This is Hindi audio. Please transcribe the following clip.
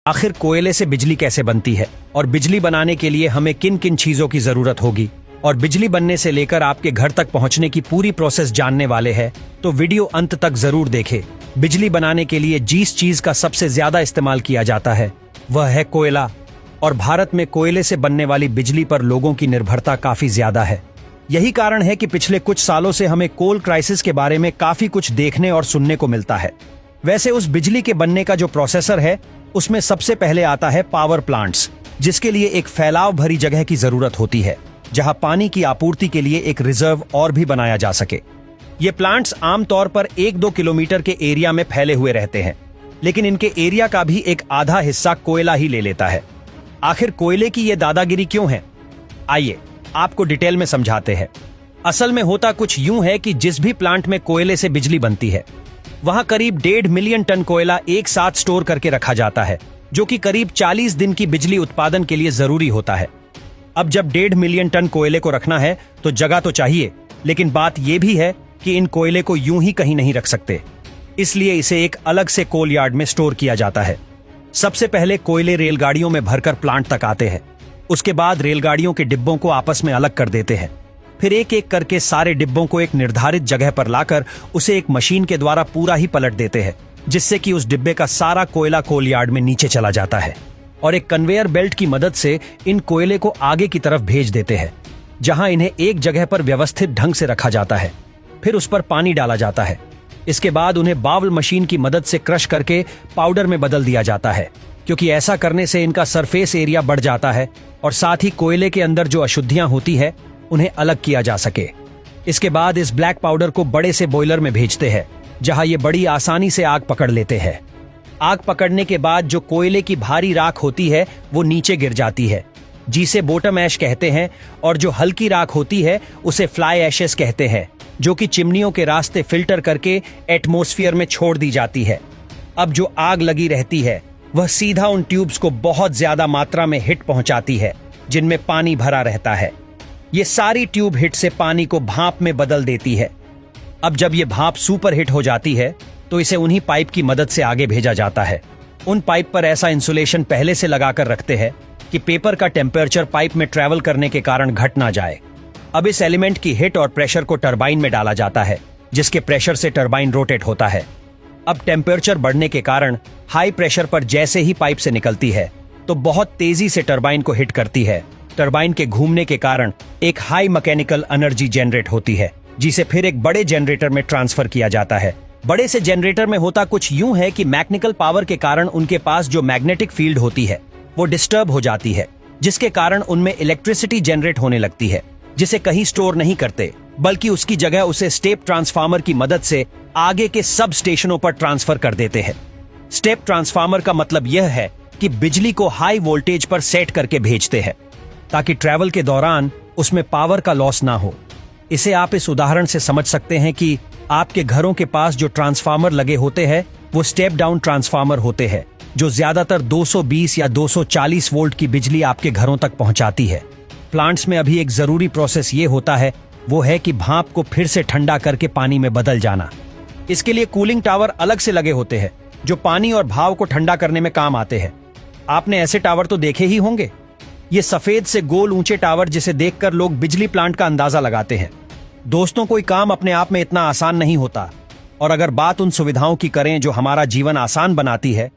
आखिर कोयले से बिजली कैसे बनती है और बिजली बनाने के लिए हमें किन किन चीजों की जरूरत होगी और बिजली बनने से लेकर आपके घर तक पहुंचने की पूरी प्रोसेस जानने वाले हैं, तो वीडियो अंत तक जरूर देखें। बिजली बनाने के लिए जिस चीज का सबसे ज्यादा इस्तेमाल किया जाता है वह है कोयला, और भारत में कोयले से बनने वाली बिजली पर लोगों की निर्भरता काफी ज्यादा है। यही कारण है कि पिछले कुछ सालों से हमें कोल क्राइसिस के बारे में काफी कुछ देखने और सुनने को मिलता है। वैसे उस बिजली के बनने का जो प्रोसेसर है उसमें सबसे पहले आता है पावर प्लांट्स, जिसके लिए एक फैलाव भरी जगह की जरूरत होती है जहां पानी की आपूर्ति के लिए एक रिजर्व और भी बनाया जा सके। ये प्लांट्स आमतौर पर 1-2 किलोमीटर के एरिया में फैले हुए रहते हैं, लेकिन इनके एरिया का भी एक आधा हिस्सा कोयला ही ले लेता है। आखिर कोयले की ये दादागिरी क्यों है, आइए आपको डिटेल में समझाते हैं। असल में होता कुछ यूं है कि जिस भी प्लांट में कोयले से बिजली बनती है वहां करीब 1.5 मिलियन टन कोयला एक साथ स्टोर करके रखा जाता है, जो कि करीब 40 दिन की बिजली उत्पादन के लिए जरूरी होता है। अब जब 1.5 मिलियन टन कोयले को रखना है तो जगह तो चाहिए, लेकिन बात यह भी है कि इन कोयले को यूं ही कहीं नहीं रख सकते, इसलिए इसे एक अलग से कोल यार्ड में स्टोर किया जाता है। सबसे पहले कोयले रेलगाड़ियों में भरकर प्लांट तक आते हैं। उसके बाद रेलगाड़ियों के डिब्बों को आपस में अलग कर देते हैं। फिर एक एक करके सारे डिब्बों को एक निर्धारित जगह पर लाकर उसे एक मशीन के द्वारा पूरा ही पलट देते हैं, जिससे कि उस डिब्बे का सारा कोयला कोल यार्ड में नीचे चला जाता है और एक कन्वेयर बेल्ट की मदद से इन कोयले को आगे की तरफ भेज देते हैं, जहां इन्हें एक जगह पर व्यवस्थित ढंग से रखा जाता है। फिर उस पर पानी डाला जाता है। इसके बाद उन्हें बावल मशीन की मदद से क्रश करके पाउडर में बदल दिया जाता है, क्योंकि ऐसा करने से इनका सरफेस एरिया बढ़ जाता है और साथ ही कोयले के अंदर जो अशुद्धियां होती है उन्हें अलग किया जा सके। इसके बाद इस ब्लैक पाउडर को बड़े से बॉयलर में भेजते हैं, जहां ये बड़ी आसानी से आग पकड़ लेते हैं। आग पकड़ने के बाद जो कोयले की भारी राख होती है वो नीचे गिर जाती है, जिसे बॉटम ऐश कहते हैं, और जो हल्की राख होती है उसे फ्लाई ऐशेस कहते हैं, जो कि चिमनियों के रास्ते फिल्टर करके एटमॉस्फेयर में छोड़ दी जाती है। अब जो आग लगी रहती है वह सीधा उन ट्यूब्स को बहुत ज्यादा मात्रा में हिट पहुंचाती है, जिनमें पानी भरा रहता है। ये सारी ट्यूब हिट से पानी को भाप में बदल देती है। अब जब ये भाप सुपर हिट हो जाती है तो इसे उन्हीं पाइप की मदद से आगे भेजा जाता है। उन पाइप पर ऐसा इंसुलेशन पहले से लगाकर रखते हैं कि पेपर का टेम्परेचर पाइप में ट्रेवल करने के कारण घट ना जाए। अब इस एलिमेंट की हिट और प्रेशर को टरबाइन में डाला जाता है, जिसके प्रेशर से टरबाइन रोटेट होता है। अब टेम्परेचर बढ़ने के कारण हाई प्रेशर पर जैसे ही पाइप से निकलती है तो बहुत तेजी से टरबाइन को हिट करती है। टरबाइन के घूमने के कारण एक हाई मैकेनिकल एनर्जी जनरेट होती है, जिसे फिर एक बड़े जनरेटर में ट्रांसफर किया जाता है। बड़े से जनरेटर में होता कुछ यूं है कि मैकेनिकल पावर के कारण उनके पास जो मैग्नेटिक फील्ड होती है वो डिस्टर्ब हो जाती है, जिसके कारण उनमें इलेक्ट्रिसिटी जनरेट होने लगती है, जिसे कहीं स्टोर नहीं करते, बल्कि उसकी जगह उसे स्टेप ट्रांसफार्मर की मदद से आगे के सब स्टेशनों पर ट्रांसफर कर देते हैं। स्टेप ट्रांसफार्मर का मतलब यह है कि बिजली को हाई वोल्टेज पर सेट करके भेजते हैं, ताकि ट्रैवल के दौरान उसमें पावर का लॉस ना हो। इसे आप इस उदाहरण से समझ सकते हैं कि आपके घरों के पास जो ट्रांसफार्मर लगे होते हैं वो स्टेप डाउन ट्रांसफार्मर होते हैं, जो ज्यादातर 220 या 240 वोल्ट की बिजली आपके घरों तक पहुंचाती है। प्लांट्स में अभी एक जरूरी प्रोसेस ये होता है, वो है कि भाप को फिर से ठंडा करके पानी में बदल जाना। इसके लिए कूलिंग टावर अलग से लगे होते हैं, जो पानी और भाप को ठंडा करने में काम आते हैं। आपने ऐसे टावर तो देखे ही होंगे। ये सफेद से गोल ऊंचे टावर जिसे देखकर लोग बिजली प्लांट का अंदाजा लगाते हैं। दोस्तों, कोई काम अपने आप में इतना आसान नहीं होता, और अगर बात उन सुविधाओं की करें जो हमारा जीवन आसान बनाती है